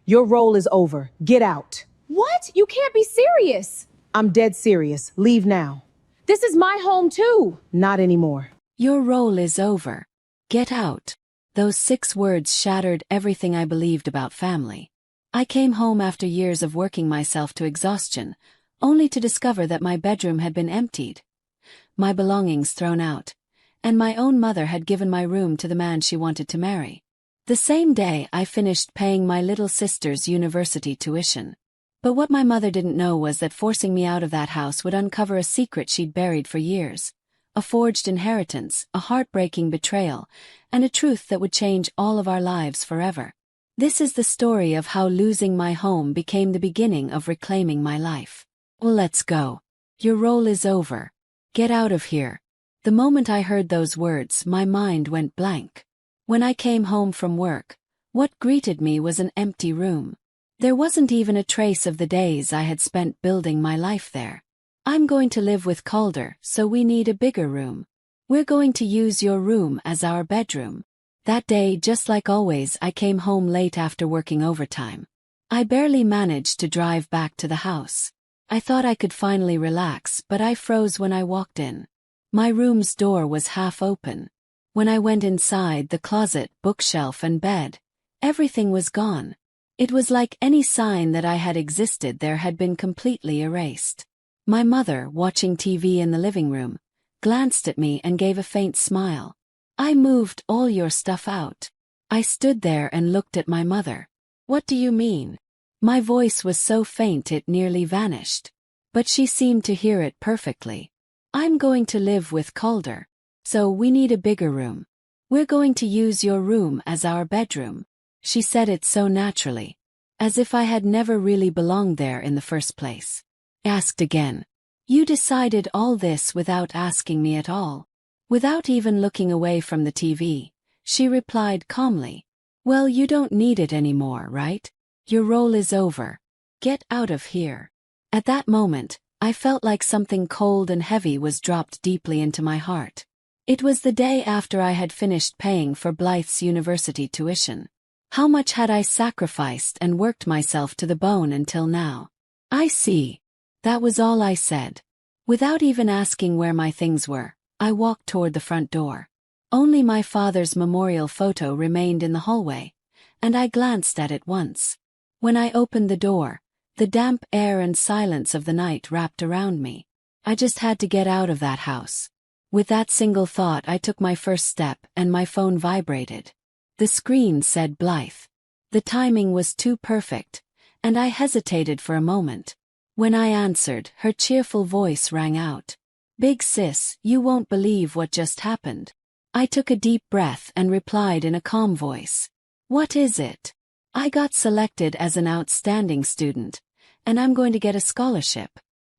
Your role is over. Get out. What? You can't be serious. I'm dead serious. Leave now. This is my home too. Not anymore. Your role is over. Get out. Those 6 words shattered everything I believed about family. I came home after years of working myself to exhaustion, only to discover that my bedroom had been emptied, my belongings thrown out, and my own mother had given my room to the man she wanted to marry. The same day I finished paying my little sister's university tuition. But what my mother didn't know was that forcing me out of that house would uncover a secret she'd buried for years, a forged inheritance, a heartbreaking betrayal, and a truth that would change all of our lives forever. This is the story of how losing my home became the beginning of reclaiming my life. Well, let's go. Your role is over. Get out of here. The moment I heard those words, my mind went blank. When I came home from work, what greeted me was an empty room. There wasn't even a trace of the days I had spent building my life there. I'm going to live with Calder, so we need a bigger room. We're going to use your room as our bedroom. That day, just like always, I came home late after working overtime. I barely managed to drive back to the house. I thought I could finally relax, but I froze when I walked in. My room's door was half open. When I went inside, the closet, bookshelf, and bed, everything was gone. It was like any sign that I had existed there had been completely erased. My mother, watching TV in the living room, glanced at me and gave a faint smile. I moved all your stuff out. I stood there and looked at my mother. What do you mean? My voice was so faint it nearly vanished. But she seemed to hear it perfectly. I'm going to live with Calder. So we need a bigger room. We're going to use your room as our bedroom. She said it so naturally, as if I had never really belonged there in the first place. I asked again. You decided all this without asking me at all. Without even looking away from the TV, she replied calmly. Well, you don't need it anymore, right? Your role is over. Get out of here. At that moment, I felt like something cold and heavy was dropped deeply into my heart. It was the day after I had finished paying for Blythe's university tuition. How much had I sacrificed and worked myself to the bone until now? I see. That was all I said. Without even asking where my things were, I walked toward the front door. Only my father's memorial photo remained in the hallway, and I glanced at it once. When I opened the door, the damp air and silence of the night wrapped around me. I just had to get out of that house. With that single thought, I took my first step and my phone vibrated. The screen said Blythe. The timing was too perfect, and I hesitated for a moment. When I answered, her cheerful voice rang out. Big sis, you won't believe what just happened. I took a deep breath and replied in a calm voice. What is it? I got selected as an outstanding student, and I'm going to get a scholarship.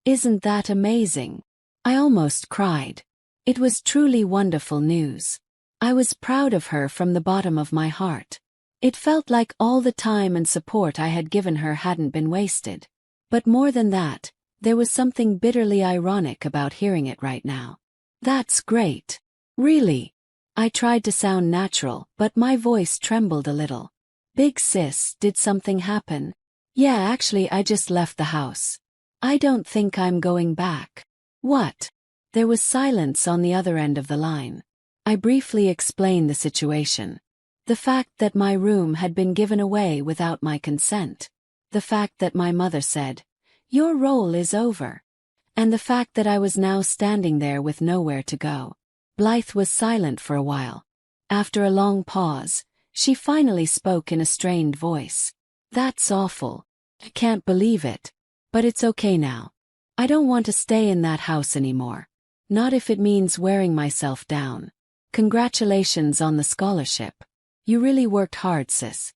Isn't that amazing? I almost cried. It was truly wonderful news. I was proud of her from the bottom of my heart. It felt like all the time and support I had given her hadn't been wasted. But more than that, there was something bitterly ironic about hearing it right now. That's great. Really? I tried to sound natural, but my voice trembled a little. Big sis, did something happen? Yeah, actually, I just left the house. I don't think I'm going back. What? There was silence on the other end of the line. I briefly explained the situation. The fact that my room had been given away without my consent. The fact that my mother said, "Your role is over." And the fact that I was now standing there with nowhere to go. Blythe was silent for a while. After a long pause, she finally spoke in a strained voice. That's awful. I can't believe it. But it's okay now. I don't want to stay in that house anymore. Not if it means wearing myself down. Congratulations on the scholarship. You really worked hard, sis.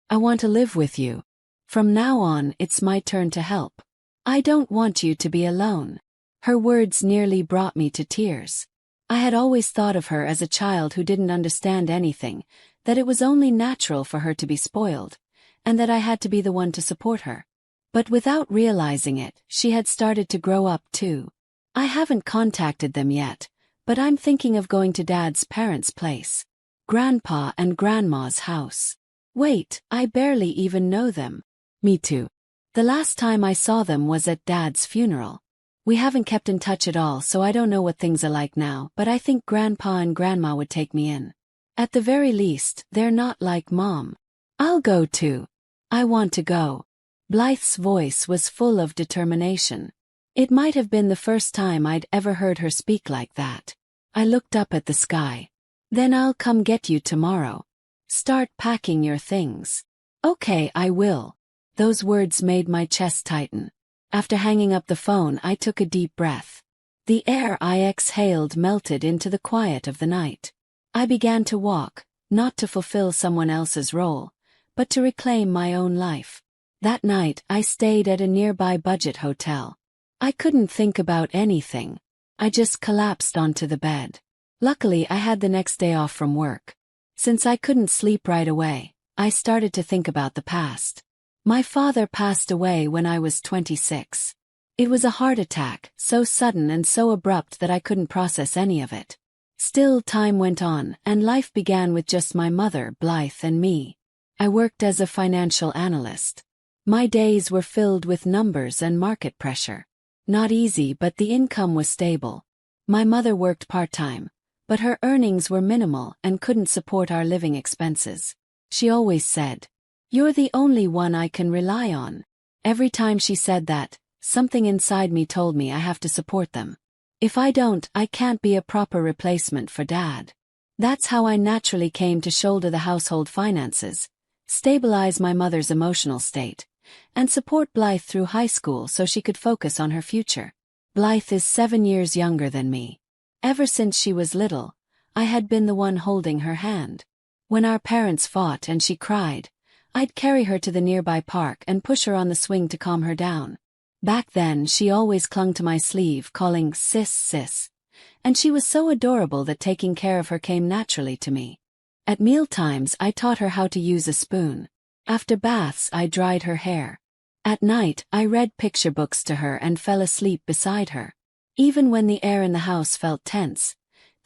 I want to live with you. From now on, it's my turn to help. I don't want you to be alone. Her words nearly brought me to tears. I had always thought of her as a child who didn't understand anything, that it was only natural for her to be spoiled, and that I had to be the one to support her. But without realizing it, she had started to grow up too. I haven't contacted them yet, but I'm thinking of going to Dad's parents' place. Grandpa and Grandma's house. Wait, I barely even know them. Me too. The last time I saw them was at Dad's funeral. We haven't kept in touch at all, so I don't know what things are like now, but I think Grandpa and Grandma would take me in. At the very least, they're not like Mom. I'll go too. I want to go. Blythe's voice was full of determination. It might have been the first time I'd ever heard her speak like that. I looked up at the sky. Then I'll come get you tomorrow. Start packing your things. Okay, I will. Those words made my chest tighten. After hanging up the phone, I took a deep breath. The air I exhaled melted into the quiet of the night. I began to walk, not to fulfill someone else's role, but to reclaim my own life. That night, I stayed at a nearby budget hotel. I couldn't think about anything. I just collapsed onto the bed. Luckily, I had the next day off from work. Since I couldn't sleep right away, I started to think about the past. My father passed away when I was 26. It was a heart attack, so sudden and so abrupt that I couldn't process any of it. Still, time went on, and life began with just my mother, Blythe, and me. I worked as a financial analyst. My days were filled with numbers and market pressure. Not easy, but the income was stable. My mother worked part-time, but her earnings were minimal and couldn't support our living expenses. She always said, "You're the only one I can rely on." Every time she said that, something inside me told me I have to support them. If I don't, I can't be a proper replacement for Dad. That's how I naturally came to shoulder the household finances, stabilize my mother's emotional state, and support Blythe through high school so she could focus on her future. Blythe is 7 years younger than me. Ever since she was little, I had been the one holding her hand. When our parents fought and she cried, I'd carry her to the nearby park and push her on the swing to calm her down. Back then, she always clung to my sleeve, calling sis, sis. And she was so adorable that taking care of her came naturally to me. At mealtimes, I taught her how to use a spoon. After baths, I dried her hair. At night, I read picture books to her and fell asleep beside her. Even when the air in the house felt tense,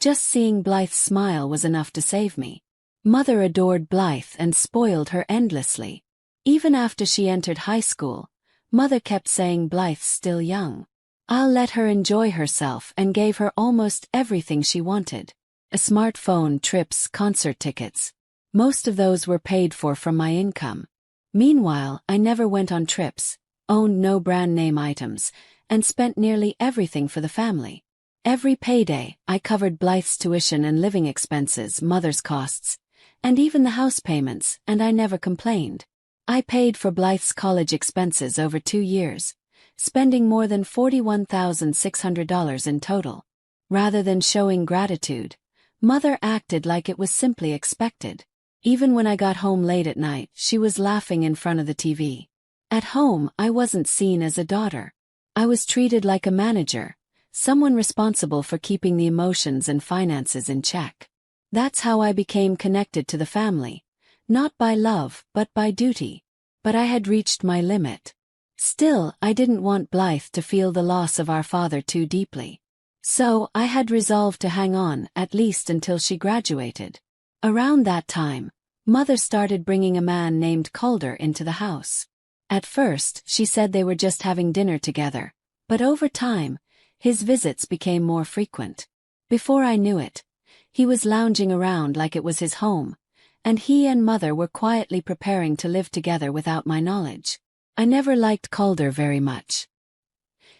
just seeing Blythe's smile was enough to save me. Mother adored Blythe and spoiled her endlessly. Even after she entered high school, Mother kept saying Blythe's still young. I'll let her enjoy herself and gave her almost everything she wanted. A smartphone, trips, concert tickets. Most of those were paid for from my income. Meanwhile, I never went on trips, owned no brand name items, and spent nearly everything for the family. Every payday, I covered Blythe's tuition and living expenses, Mother's costs, and even the house payments, and I never complained. I paid for Blythe's college expenses over 2 years, spending more than $41,600 in total. Rather than showing gratitude, Mother acted like it was simply expected. Even when I got home late at night, she was laughing in front of the TV. At home, I wasn't seen as a daughter. I was treated like a manager, someone responsible for keeping the emotions and finances in check. That's how I became connected to the family. Not by love, but by duty. But I had reached my limit. Still, I didn't want Blythe to feel the loss of our father too deeply. So, I had resolved to hang on, at least until she graduated. Around that time, Mother started bringing a man named Calder into the house. At first, she said they were just having dinner together, but over time, his visits became more frequent. Before I knew it, he was lounging around like it was his home, and he and Mother were quietly preparing to live together without my knowledge. I never liked Calder very much.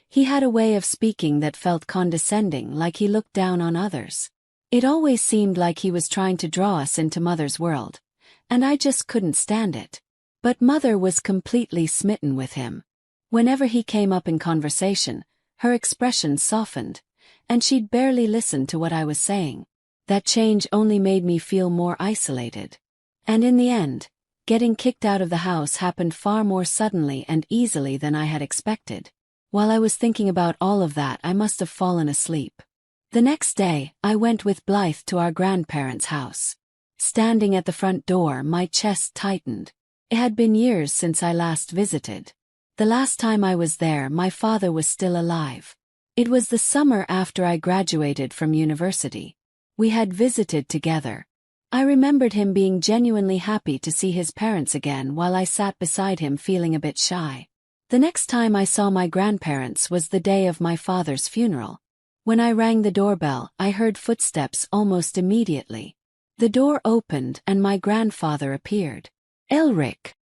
He had a way of speaking that felt condescending, like he looked down on others. It always seemed like he was trying to draw us into Mother's world, and I just couldn't stand it. But Mother was completely smitten with him. Whenever he came up in conversation, her expression softened, and she'd barely listen to what I was saying. That change only made me feel more isolated. And in the end, getting kicked out of the house happened far more suddenly and easily than I had expected. While I was thinking about all of that, I must have fallen asleep. The next day, I went with Blythe to our grandparents' house. Standing at the front door, my chest tightened. It had been years since I last visited. The last time I was there, my father was still alive. It was the summer after I graduated from university. We had visited together. I remembered him being genuinely happy to see his parents again while I sat beside him feeling a bit shy. The next time I saw my grandparents was the day of my father's funeral. When I rang the doorbell, I heard footsteps almost immediately. The door opened and my grandfather appeared. Elric.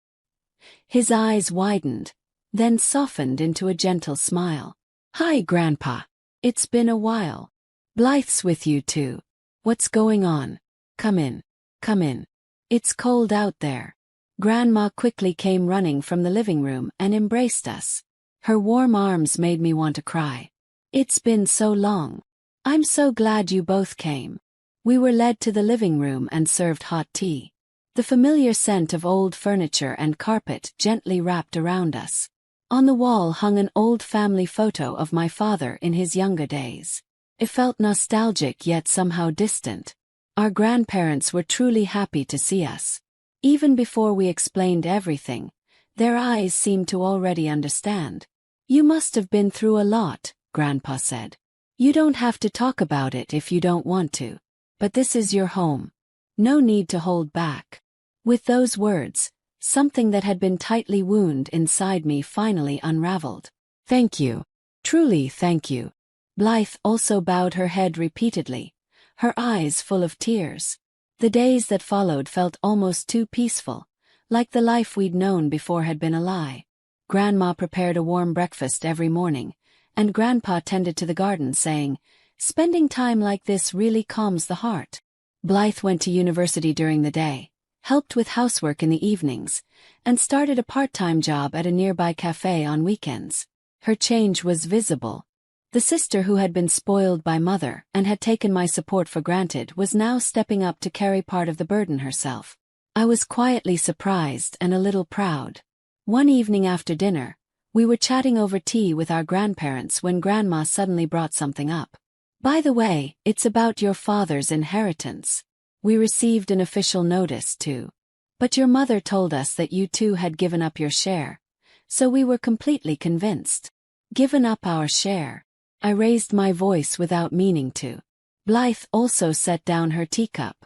His eyes widened, then softened into a gentle smile. Hi, Grandpa. It's been a while. Blythe's with you too. What's going on? Come in. Come in. It's cold out there. Grandma quickly came running from the living room and embraced us. Her warm arms made me want to cry. It's been so long. I'm so glad you both came. We were led to the living room and served hot tea. The familiar scent of old furniture and carpet gently wrapped around us. On the wall hung an old family photo of my father in his younger days. It felt nostalgic yet somehow distant. Our grandparents were truly happy to see us. Even before we explained everything, their eyes seemed to already understand. You must have been through a lot, Grandpa said. You don't have to talk about it if you don't want to. But this is your home. No need to hold back. With those words, something that had been tightly wounded inside me finally unraveled. Thank you. Truly thank you. Blythe also bowed her head repeatedly, her eyes full of tears. The days that followed felt almost too peaceful, like the life we'd known before had been a lie. Grandma prepared a warm breakfast every morning, and Grandpa tended to the garden saying, "Spending time like this really calms the heart." Blythe went to university during the day, helped with housework in the evenings, and started a part-time job at a nearby cafe on weekends. Her change was visible. The sister who had been spoiled by mother and had taken my support for granted was now stepping up to carry part of the burden herself. I was quietly surprised and a little proud. One evening after dinner, we were chatting over tea with our grandparents when Grandma suddenly brought something up. By the way, it's about your father's inheritance. We received an official notice too. But your mother told us that you two had given up your share, so we were completely convinced. Given up our share. I raised my voice without meaning to. Blythe also set down her teacup.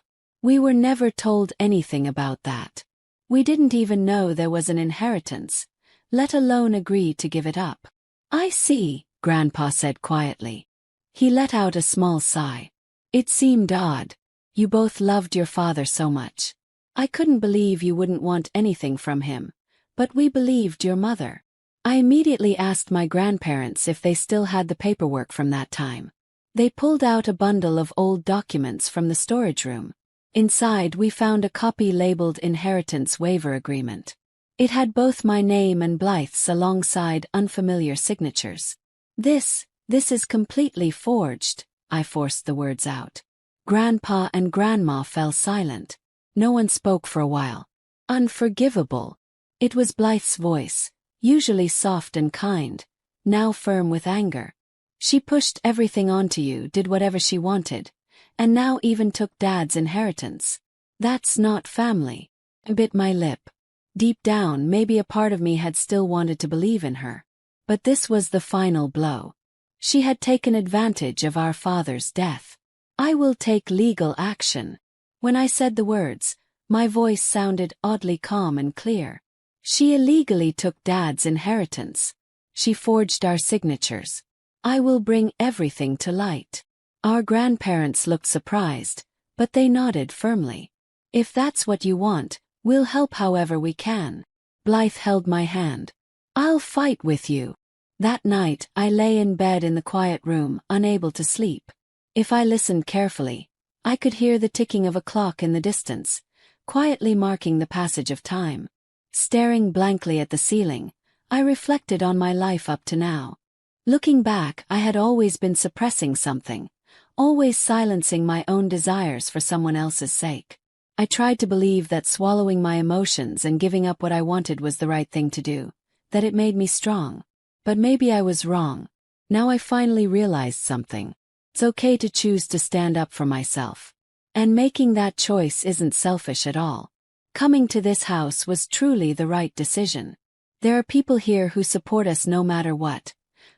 We were never told anything about that. We didn't even know there was an inheritance, let alone agree to give it up. I see, Grandpa said quietly. He let out a small sigh. It seemed odd. You both loved your father so much. I couldn't believe you wouldn't want anything from him, but we believed your mother. I immediately asked my grandparents if they still had the paperwork from that time. They pulled out a bundle of old documents from the storage room. Inside we found a copy labeled Inheritance Waiver Agreement. It had both my name and Blythe's alongside unfamiliar signatures. This is completely forged, I forced the words out. Grandpa and Grandma fell silent. No one spoke for a while. Unforgivable. It was Blythe's voice, usually soft and kind, now firm with anger. She pushed everything onto you, did whatever she wanted, and now even took Dad's inheritance. That's not family. I bit my lip. Deep down, maybe a part of me had still wanted to believe in her. But this was the final blow. She had taken advantage of our father's death. I will take legal action. When I said the words, my voice sounded oddly calm and clear. She illegally took Dad's inheritance. She forged our signatures. I will bring everything to light. Our grandparents looked surprised, but they nodded firmly. If that's what you want, we'll help however we can. Blythe held my hand. I'll fight with you. That night, I lay in bed in the quiet room, unable to sleep. If I listened carefully, I could hear the ticking of a clock in the distance, quietly marking the passage of time. Staring blankly at the ceiling, I reflected on my life up to now. Looking back, I had always been suppressing something, always silencing my own desires for someone else's sake. I tried to believe that swallowing my emotions and giving up what I wanted was the right thing to do, that it made me strong. But maybe I was wrong. Now I finally realized something. It's okay to choose to stand up for myself. And making that choice isn't selfish at all. Coming to this house was truly the right decision. There are people here who support us no matter what,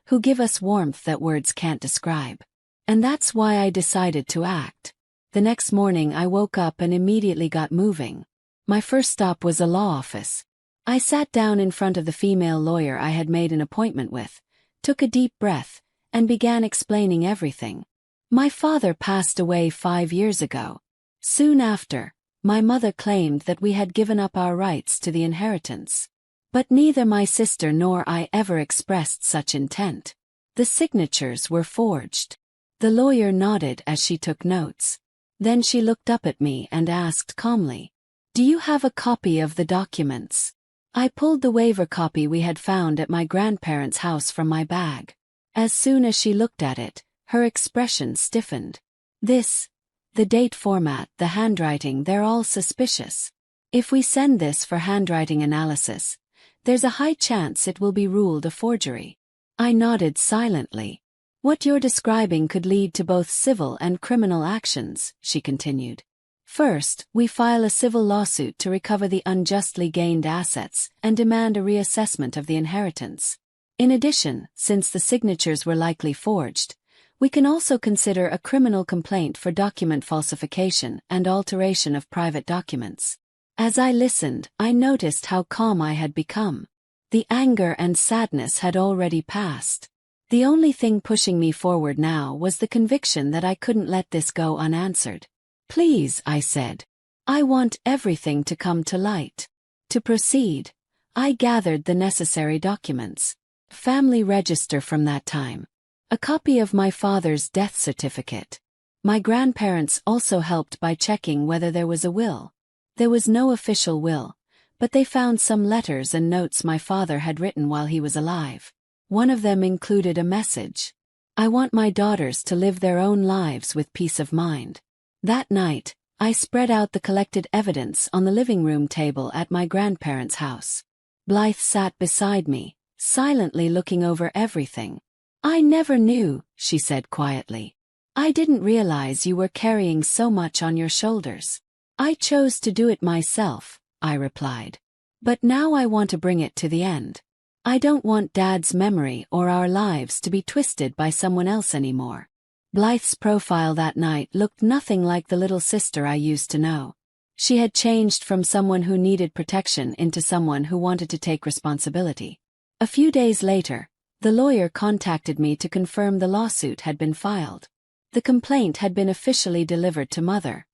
who give us warmth that words can't describe. And that's why I decided to act. The next morning I woke up and immediately got moving. My first stop was a law office. I sat down in front of the female lawyer I had made an appointment with, took a deep breath, and began explaining everything. My father passed away 5 years ago. Soon after, my mother claimed that we had given up our rights to the inheritance. But neither my sister nor I ever expressed such intent. The signatures were forged. The lawyer nodded as she took notes. Then she looked up at me and asked calmly, "Do you have a copy of the documents?" I pulled the waiver copy we had found at my grandparents' house from my bag. As soon as she looked at it, her expression stiffened. The date format, the handwriting, they're all suspicious. If we send this for handwriting analysis, there's a high chance it will be ruled a forgery. I nodded silently. "What you're describing could lead to both civil and criminal actions," she continued. "First, we file a civil lawsuit to recover the unjustly gained assets and demand a reassessment of the inheritance. In addition, since the signatures were likely forged, we can also consider a criminal complaint for document falsification and alteration of private documents." As I listened, I noticed how calm I had become. The anger and sadness had already passed. The only thing pushing me forward now was the conviction that I couldn't let this go unanswered. "Please," I said. "I want everything to come to light." To proceed, I gathered the necessary documents. Family register from that time. A copy of my father's death certificate. My grandparents also helped by checking whether there was a will. There was no official will, but they found some letters and notes my father had written while he was alive. One of them included a message. "I want my daughters to live their own lives with peace of mind." That night, I spread out the collected evidence on the living room table at my grandparents' house. Blythe sat beside me, silently looking over everything. "I never knew," she said quietly. "I didn't realize you were carrying so much on your shoulders." "I chose to do it myself," I replied. "But now I want to bring it to the end. I don't want Dad's memory or our lives to be twisted by someone else anymore." Blythe's profile that night looked nothing like the little sister I used to know. She had changed from someone who needed protection into someone who wanted to take responsibility. A few days later, the lawyer contacted me to confirm the lawsuit had been filed. The complaint had been officially delivered to Mother,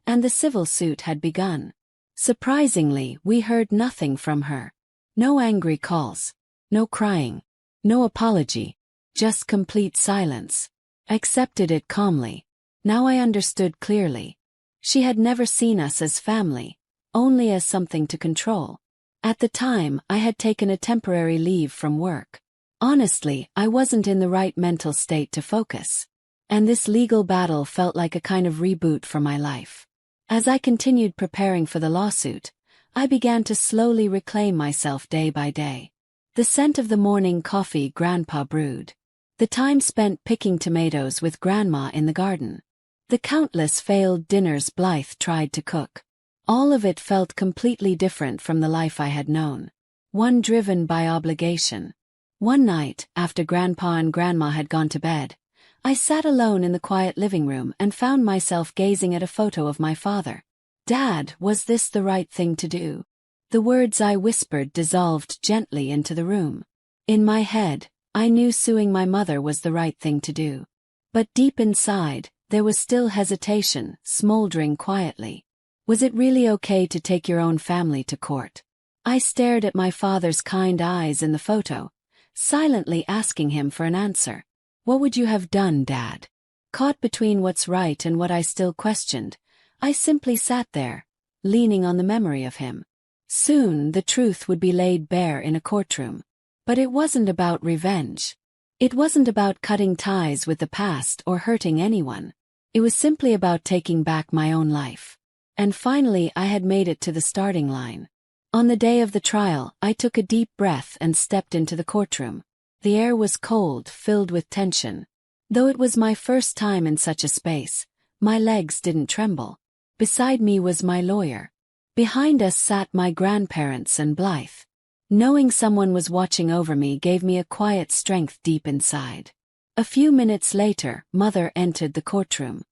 and the civil suit had begun. Surprisingly, we heard nothing from her. No angry calls, no crying, no apology, just complete silence. I accepted it calmly. Now I understood clearly. She had never seen us as family, only as something to control. At the time, I had taken a temporary leave from work. Honestly, I wasn't in the right mental state to focus. And this legal battle felt like a kind of reboot for my life. As I continued preparing for the lawsuit, I began to slowly reclaim myself day by day. The scent of the morning coffee Grandpa brewed. The time spent picking tomatoes with Grandma in the garden. The countless failed dinners Blythe tried to cook. All of it felt completely different from the life I had known. One driven by obligation. One night, after Grandpa and Grandma had gone to bed, I sat alone in the quiet living room and found myself gazing at a photo of my father. "Dad, was this the right thing to do?" The words I whispered dissolved gently into the room. In my head, I knew suing my mother was the right thing to do. But deep inside, there was still hesitation, smoldering quietly. Was it really okay to take your own family to court? I stared at my father's kind eyes in the photo, silently asking him for an answer. "What would you have done, Dad?" Caught between what's right and what I still questioned, I simply sat there, leaning on the memory of him. Soon the truth would be laid bare in a courtroom. But it wasn't about revenge. It wasn't about cutting ties with the past or hurting anyone. It was simply about taking back my own life. And finally I had made it to the starting line. On the day of the trial, I took a deep breath and stepped into the courtroom. The air was cold, filled with tension. Though it was my first time in such a space, my legs didn't tremble. Beside me was my lawyer. Behind us sat my grandparents and Blythe. Knowing someone was watching over me gave me a quiet strength deep inside. A few minutes later, Mother entered the courtroom.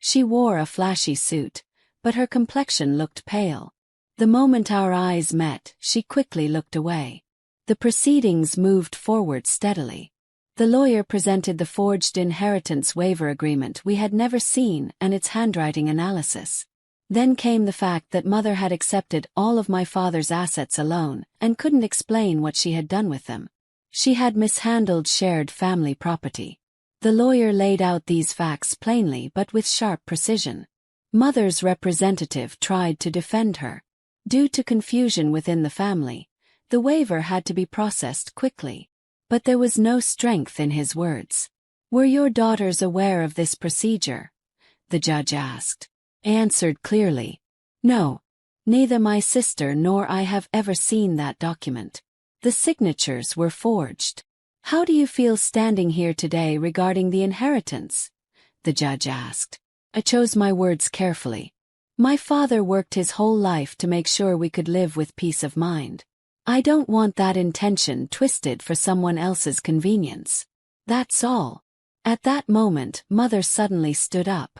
She wore a flashy suit, but her complexion looked pale. The moment our eyes met, she quickly looked away. The proceedings moved forward steadily. The lawyer presented the forged inheritance waiver agreement we had never seen and its handwriting analysis. Then came the fact that Mother had accepted all of my father's assets alone and couldn't explain what she had done with them. She had mishandled shared family property. The lawyer laid out these facts plainly but with sharp precision. Mother's representative tried to defend her. Due to confusion within the family, the waiver had to be processed quickly. But there was no strength in his words. "Were your daughters aware of this procedure?" the judge asked. I answered clearly, "No. Neither my sister nor I have ever seen that document. The signatures were forged." "How do you feel standing here today regarding the inheritance?" the judge asked. I chose my words carefully. My father worked his whole life to make sure we could live with peace of mind. I don't want that intention twisted for someone else's convenience. That's all. At that moment, Mother suddenly stood up.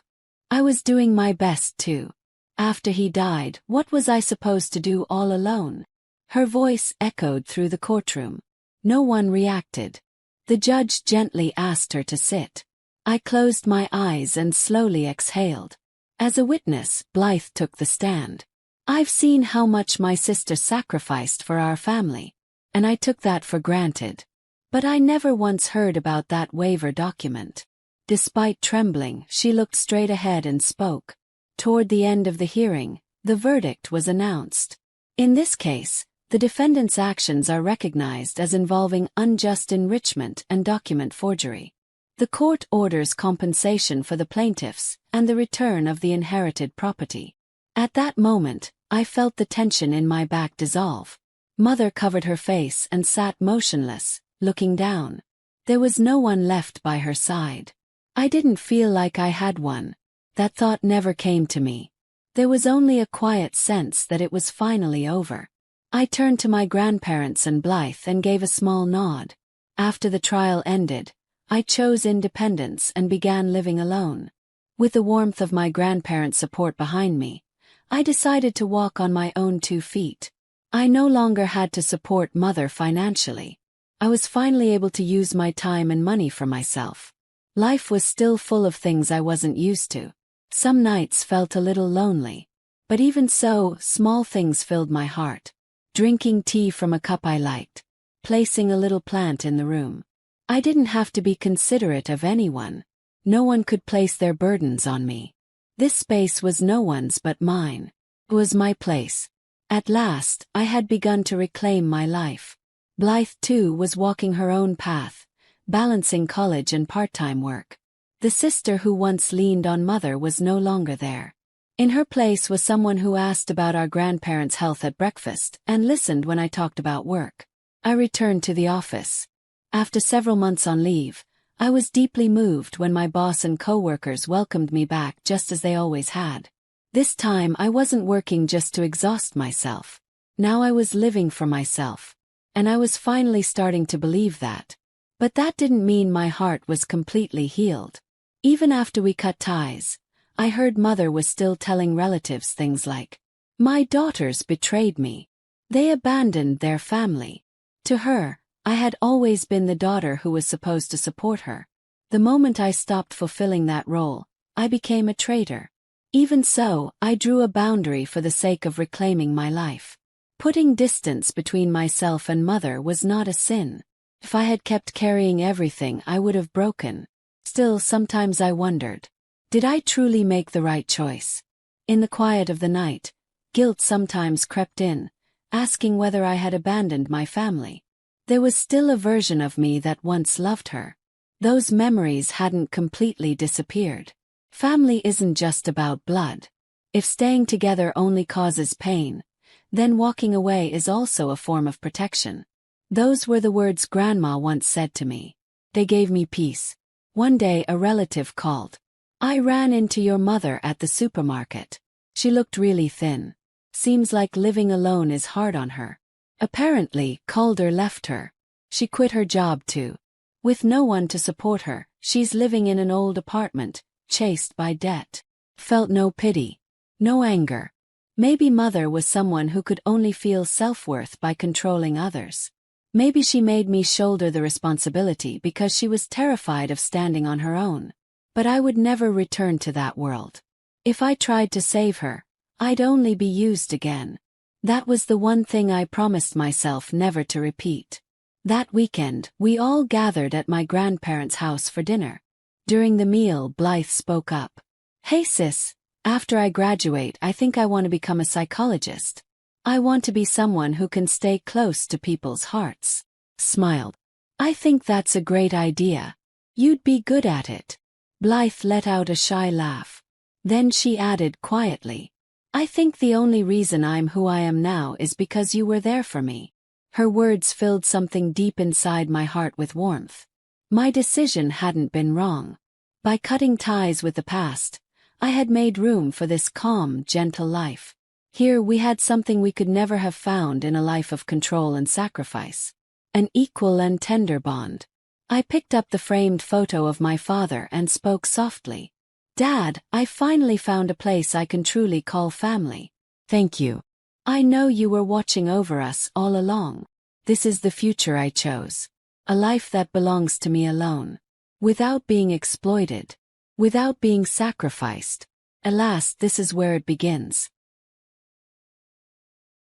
I was doing my best too. After he died, what was I supposed to do all alone? Her voice echoed through the courtroom. No one reacted. The judge gently asked her to sit. I closed my eyes and slowly exhaled. As a witness, Blythe took the stand. "I've seen how much my sister sacrificed for our family, and I took that for granted. But I never once heard about that waiver document." Despite trembling, she looked straight ahead and spoke. Toward the end of the hearing, the verdict was announced. In this case, the defendant's actions are recognized as involving unjust enrichment and document forgery. The court orders compensation for the plaintiffs and the return of the inherited property. At that moment, I felt the tension in my back dissolve. Mother covered her face and sat motionless, looking down. There was no one left by her side. I didn't feel like I had one. That thought never came to me. There was only a quiet sense that it was finally over. I turned to my grandparents and Blythe and gave a small nod. After the trial ended, I chose independence and began living alone. With the warmth of my grandparents' support behind me, I decided to walk on my own 2 feet. I no longer had to support Mother financially. I was finally able to use my time and money for myself. Life was still full of things I wasn't used to. Some nights felt a little lonely. But even so, small things filled my heart. Drinking tea from a cup I liked. Placing a little plant in the room. I didn't have to be considerate of anyone. No one could place their burdens on me. This space was no one's but mine. It was my place. At last, I had begun to reclaim my life. Blythe, too, was walking her own path, balancing college and part-time work. The sister who once leaned on Mother was no longer there. In her place was someone who asked about our grandparents' health at breakfast and listened when I talked about work. I returned to the office. After several months on leave, I was deeply moved when my boss and co-workers welcomed me back just as they always had. This time I wasn't working just to exhaust myself. Now I was living for myself. And I was finally starting to believe that. But that didn't mean my heart was completely healed. Even after we cut ties, I heard Mother was still telling relatives things like, "My daughters betrayed me. They abandoned their family." To her, I had always been the daughter who was supposed to support her. The moment I stopped fulfilling that role, I became a traitor. Even so, I drew a boundary for the sake of reclaiming my life. Putting distance between myself and Mother was not a sin. If I had kept carrying everything, I would have broken. Still, sometimes I wondered, did I truly make the right choice? In the quiet of the night, guilt sometimes crept in, asking whether I had abandoned my family. There was still a version of me that once loved her. Those memories hadn't completely disappeared. Family isn't just about blood. If staying together only causes pain, then walking away is also a form of protection. Those were the words Grandma once said to me. They gave me peace. One day a relative called. "I ran into your mother at the supermarket. She looked really thin. Seems like living alone is hard on her." Apparently, Calder left her. She quit her job too. With no one to support her, she's living in an old apartment, chased by debt. Felt no pity. No anger. Maybe mother was someone who could only feel self-worth by controlling others. Maybe she made me shoulder the responsibility because she was terrified of standing on her own. But I would never return to that world. If I tried to save her, I'd only be used again. That was the one thing I promised myself never to repeat. That weekend, we all gathered at my grandparents' house for dinner. During the meal, Blythe spoke up. "Hey sis, after I graduate, I think I want to become a psychologist. I want to be someone who can stay close to people's hearts." Smiled. "I think that's a great idea. You'd be good at it." Blythe let out a shy laugh. Then she added quietly, "I think the only reason I'm who I am now is because you were there for me." Her words filled something deep inside my heart with warmth. My decision hadn't been wrong. By cutting ties with the past, I had made room for this calm, gentle life. Here we had something we could never have found in a life of control and sacrifice. An equal and tender bond. I picked up the framed photo of my father and spoke softly. "Dad, I finally found a place I can truly call family. Thank you. I know you were watching over us all along. This is the future I chose. A life that belongs to me alone. Without being exploited. Without being sacrificed. Alas, this is where it begins."